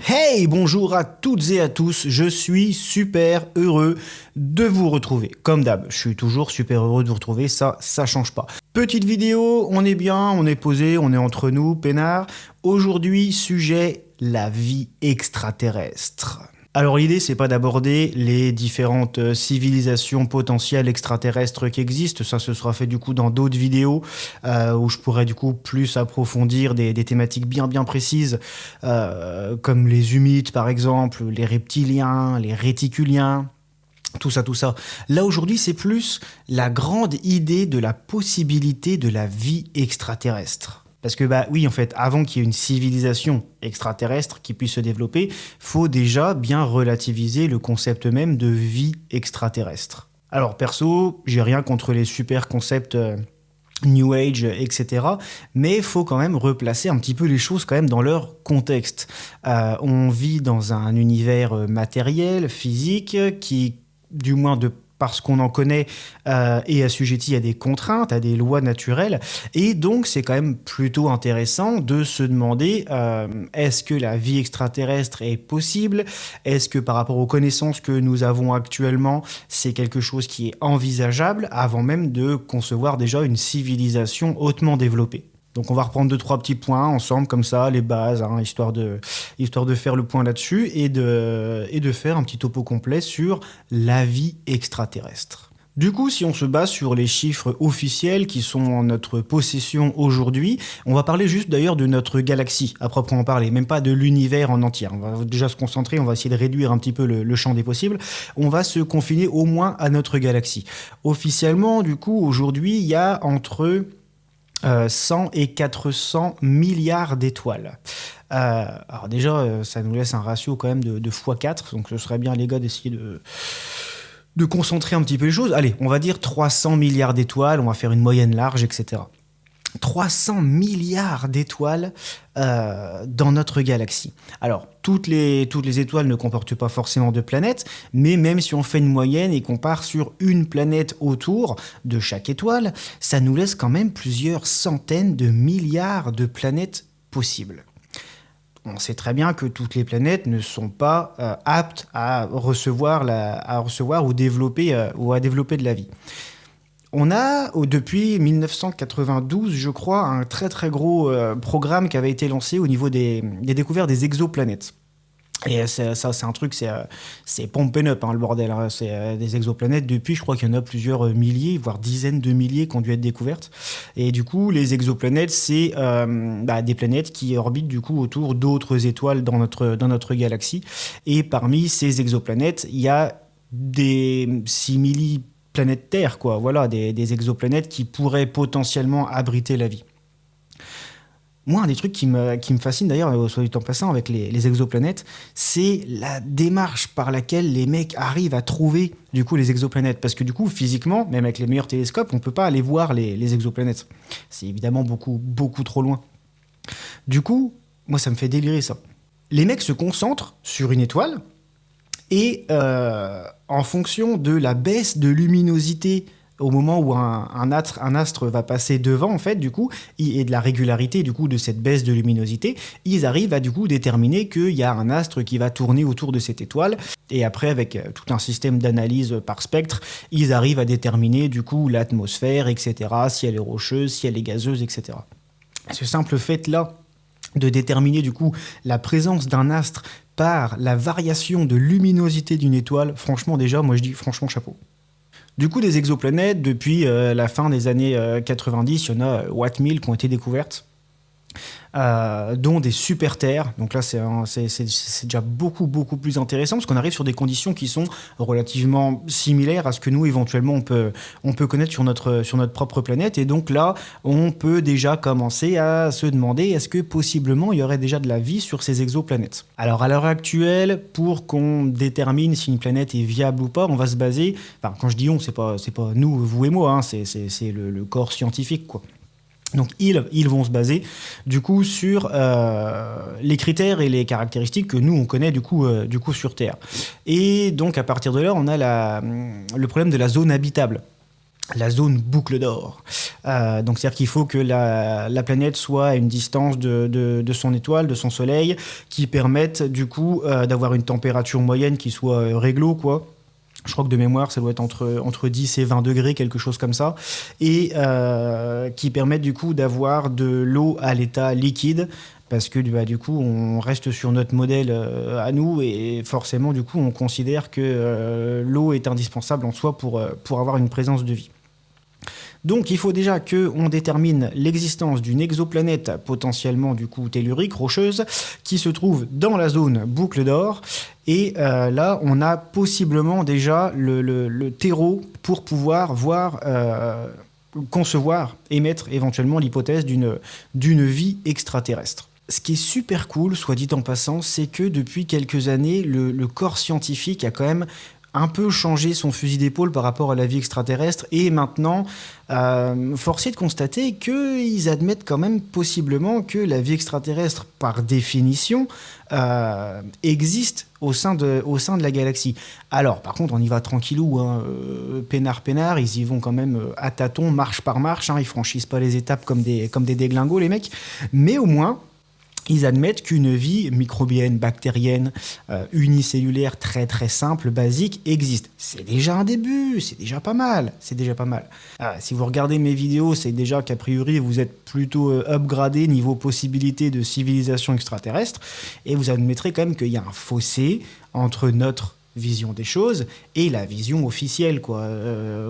Hey, bonjour à toutes et à tous, je suis super heureux de vous retrouver. Comme d'hab, je suis toujours super heureux de vous retrouver, ça change pas. Petite vidéo, on est bien, on est posé, on est entre nous, peinard. Aujourd'hui, sujet, la vie extraterrestre. Alors l'idée, c'est pas d'aborder les différentes civilisations potentielles extraterrestres qui existent, ça ce sera fait du coup dans d'autres vidéos où je pourrais du coup plus approfondir des thématiques bien précises comme les humides par exemple, les reptiliens, les réticuliens, tout ça. Là aujourd'hui, c'est plus la grande idée de la possibilité de la vie extraterrestre. Parce que oui, en fait, avant qu'il y ait une civilisation extraterrestre qui puisse se développer, faut déjà bien relativiser le concept même de vie extraterrestre. Alors perso, j'ai rien contre les super concepts New Age, etc. Mais il faut quand même replacer un petit peu les choses quand même dans leur contexte. On vit dans un univers matériel, physique, qui, du moins parce qu'on en connaît, est assujetti à des contraintes, à des lois naturelles. Et donc, c'est quand même plutôt intéressant de se demander est-ce que la vie extraterrestre est possible? Est-ce que par rapport aux connaissances que nous avons actuellement, c'est quelque chose qui est envisageable avant même de concevoir déjà une civilisation hautement développée? Donc on va reprendre 2-3 petits points ensemble, comme ça, les bases, histoire de faire le point là-dessus et de faire un petit topo complet sur la vie extraterrestre. Du coup, si on se base sur les chiffres officiels qui sont en notre possession aujourd'hui, on va parler juste d'ailleurs de notre galaxie, à proprement parler, même pas de l'univers en entier. On va déjà se concentrer, on va essayer de réduire un petit peu le champ des possibles. On va se confiner au moins à notre galaxie. Officiellement, du coup, aujourd'hui, il y a entre 100 et 400 milliards d'étoiles. Alors déjà, ça nous laisse un ratio quand même de x4, donc ce serait bien les gars d'essayer de concentrer un petit peu les choses. Allez, on va dire 300 milliards d'étoiles, on va faire une moyenne large, etc. 300 milliards d'étoiles dans notre galaxie. Alors, toutes les étoiles ne comportent pas forcément de planètes, mais même si on fait une moyenne et qu'on part sur une planète autour de chaque étoile, ça nous laisse quand même plusieurs centaines de milliards de planètes possibles. On sait très bien que toutes les planètes ne sont pas aptes à recevoir ou à développer de la vie. On a, depuis 1992, je crois, un très gros programme qui avait été lancé au niveau des découvertes des exoplanètes. Et ça, c'est un truc, c'est pumping up, le bordel. C'est des exoplanètes. Depuis, je crois qu'il y en a plusieurs milliers, voire dizaines de milliers qui ont dû être découvertes. Et du coup, les exoplanètes, c'est des planètes qui orbitent du coup autour d'autres étoiles dans notre galaxie. Et parmi ces exoplanètes, il y a des simili planète Terre, quoi. Voilà, des exoplanètes qui pourraient potentiellement abriter la vie. Moi, un des trucs qui me fascine d'ailleurs, soit dit en passant, avec les exoplanètes, c'est la démarche par laquelle les mecs arrivent à trouver du coup les exoplanètes. Parce que du coup, physiquement, même avec les meilleurs télescopes, on peut pas aller voir les exoplanètes. C'est évidemment beaucoup trop loin. Du coup, moi, ça me fait délirer ça. Les mecs se concentrent sur une étoile, et en fonction de la baisse de luminosité au moment où un astre va passer devant, en fait, du coup, et de la régularité du coup de cette baisse de luminosité, ils arrivent à du coup déterminer qu'il y a un astre qui va tourner autour de cette étoile. Et après, avec tout un système d'analyse par spectre, ils arrivent à déterminer du coup l'atmosphère, etc., si elle est rocheuse, si elle est gazeuse, etc. Ce simple fait-là de déterminer du coup la présence d'un astre par la variation de luminosité d'une étoile, franchement déjà, moi je dis franchement chapeau. Du coup, des exoplanètes, depuis la fin des années 90, il y en a 1000 qui ont été découvertes. Dont des super-terres. Donc là, c'est déjà beaucoup plus intéressant parce qu'on arrive sur des conditions qui sont relativement similaires à ce que nous, éventuellement, on peut connaître sur notre propre planète. Et donc là, on peut déjà commencer à se demander est-ce que possiblement il y aurait déjà de la vie sur ces exoplanètes. Alors à l'heure actuelle, pour qu'on détermine si une planète est viable ou pas, on va se baser, enfin quand je dis on, c'est pas nous, vous et moi, c'est le corps scientifique, quoi. Donc ils vont se baser du coup sur les critères et les caractéristiques que nous on connaît du coup sur Terre. Et donc à partir de là, on a le problème de la zone habitable. la zone boucle d'or. Donc c'est-à-dire qu'il faut que la planète soit à une distance de son étoile, de son soleil, qui permette du coup d'avoir une température moyenne qui soit réglo, quoi. Je crois que de mémoire, ça doit être entre 10 et 20 degrés, quelque chose comme ça, et qui permettent du coup d'avoir de l'eau à l'état liquide, parce que du coup, on reste sur notre modèle à nous, et forcément, du coup, on considère que l'eau est indispensable en soi pour avoir une présence de vie. Donc il faut déjà qu'on détermine l'existence d'une exoplanète potentiellement du coup tellurique, rocheuse, qui se trouve dans la zone boucle d'or. Et là, on a possiblement déjà le terreau pour pouvoir voir, concevoir, émettre éventuellement l'hypothèse d'une vie extraterrestre. Ce qui est super cool, soit dit en passant, c'est que depuis quelques années, le corps scientifique a quand même un peu changé son fusil d'épaule par rapport à la vie extraterrestre et maintenant, force est de constater qu'ils admettent quand même possiblement que la vie extraterrestre, par définition, existe au sein de la galaxie. Alors, par contre, on y va tranquillou, hein, peinard, ils y vont quand même à tâtons, marche par marche, hein, ils franchissent pas les étapes comme des déglingos, les mecs, mais au moins, ils admettent qu'une vie microbienne, bactérienne, unicellulaire, très très simple, basique, existe. C'est déjà un début, c'est déjà pas mal, c'est déjà pas mal. Si vous regardez mes vidéos, c'est déjà qu'a priori vous êtes plutôt upgradé niveau possibilité de civilisation extraterrestre, et vous admettrez quand même qu'il y a un fossé entre notre vision des choses et la vision officielle, quoi.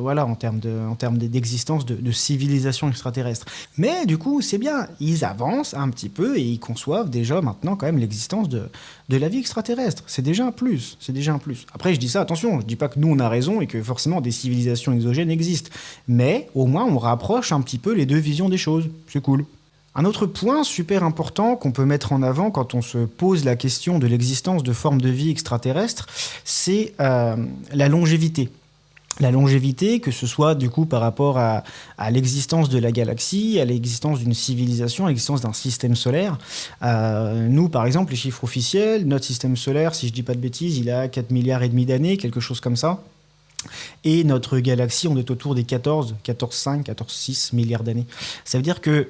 Voilà, en termes d'existence de civilisation extraterrestre. Mais du coup, c'est bien, ils avancent un petit peu et ils conçoivent déjà maintenant quand même l'existence de la vie extraterrestre. C'est déjà un plus, c'est déjà un plus. Après, je dis ça, attention, je dis pas que nous on a raison et que forcément des civilisations exogènes existent, mais au moins on rapproche un petit peu les deux visions des choses. C'est cool. Un autre point super important qu'on peut mettre en avant quand on se pose la question de l'existence de formes de vie extraterrestres, c'est la longévité. La longévité, que ce soit du coup par rapport à l'existence de la galaxie, à l'existence d'une civilisation, à l'existence d'un système solaire. Nous, par exemple, les chiffres officiels, notre système solaire, si je dis pas de bêtises, il a 4 milliards et demi d'années, quelque chose comme ça. Et notre galaxie, on est autour des 14,5, 14,6 milliards d'années. Ça veut dire que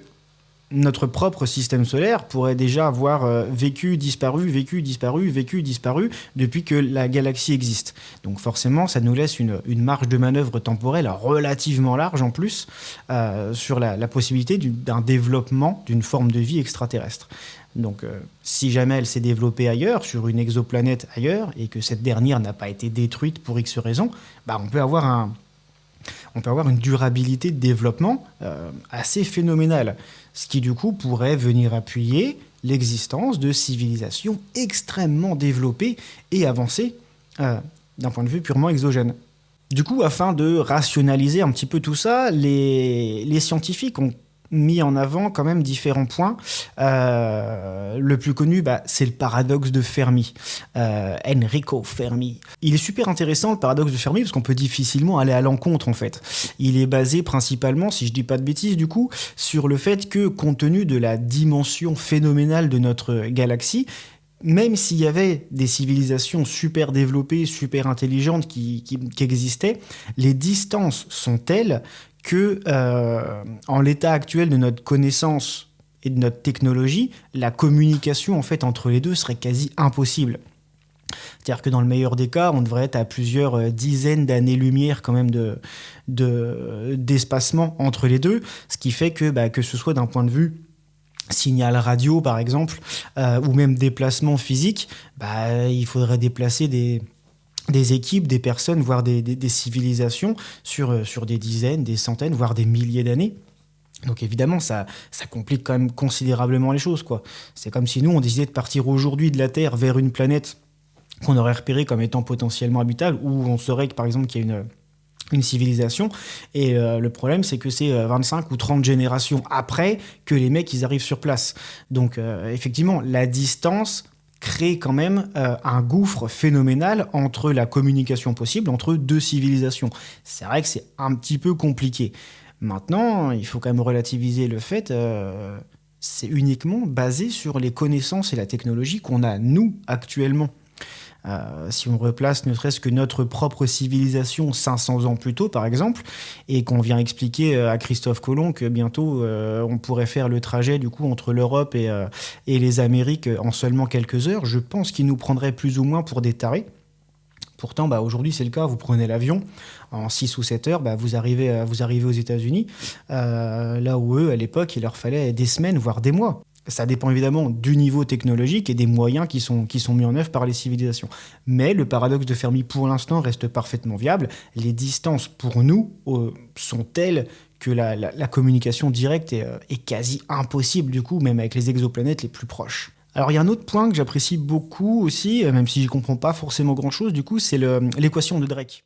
notre propre système solaire pourrait déjà avoir vécu, disparu depuis que la galaxie existe. Donc forcément, ça nous laisse une marge de manœuvre temporelle relativement large en plus sur la possibilité d'un développement d'une forme de vie extraterrestre. Donc si jamais elle s'est développée ailleurs, sur une exoplanète ailleurs, et que cette dernière n'a pas été détruite pour X raisons, bah, on peut avoir une durabilité de développement assez phénoménale. Ce qui du coup pourrait venir appuyer l'existence de civilisations extrêmement développées et avancées d'un point de vue purement exogène. Du coup, afin de rationaliser un petit peu tout ça, les scientifiques ont mis en avant quand même différents points. Le plus connu, c'est le paradoxe de Fermi. Enrico Fermi. Il est super intéressant, le paradoxe de Fermi, parce qu'on peut difficilement aller à l'encontre, en fait. Il est basé principalement, si je dis pas de bêtises, du coup, sur le fait que, compte tenu de la dimension phénoménale de notre galaxie, même s'il y avait des civilisations super développées, super intelligentes qui existaient, les distances sont telles que, en l'état actuel de notre connaissance et de notre technologie, la communication en fait entre les deux serait quasi impossible. C'est-à-dire que dans le meilleur des cas, on devrait être à plusieurs dizaines d'années-lumière quand même d'espacement entre les deux, ce qui fait que ce soit d'un point de vue signal radio par exemple, ou même déplacement physique, il faudrait déplacer des équipes, des personnes, voire des civilisations sur des dizaines, des centaines, voire des milliers d'années. Donc évidemment, ça complique quand même considérablement les choses, quoi. C'est comme si nous, on décidait de partir aujourd'hui de la Terre vers une planète qu'on aurait repérée comme étant potentiellement habitable, où on saurait que, par exemple, qu'il y a une civilisation, et le problème c'est que c'est 25 ou 30 générations après que les mecs ils arrivent sur place. Donc effectivement, la distance crée quand même un gouffre phénoménal entre la communication possible entre deux civilisations. C'est vrai que c'est un petit peu compliqué. Maintenant, il faut quand même relativiser le fait, c'est uniquement basé sur les connaissances et la technologie qu'on a, nous, actuellement. Si on replace ne serait-ce que notre propre civilisation 500 ans plus tôt, par exemple, et qu'on vient expliquer à Christophe Colomb que bientôt on pourrait faire le trajet du coup entre l'Europe et les Amériques en seulement quelques heures, je pense qu'il nous prendrait plus ou moins pour des tarés. Pourtant, aujourd'hui, c'est le cas. Vous prenez l'avion, en 6 ou 7 heures, vous arrivez aux États-Unis, là où eux, à l'époque, il leur fallait des semaines, voire des mois. Ça dépend évidemment du niveau technologique et des moyens qui sont mis en œuvre par les civilisations. Mais le paradoxe de Fermi, pour l'instant, reste parfaitement viable. Les distances, pour nous, sont telles que la communication directe est quasi impossible, du coup, même avec les exoplanètes les plus proches. Alors il y a un autre point que j'apprécie beaucoup aussi, même si je comprends pas forcément grand-chose, du coup, c'est l'équation de Drake.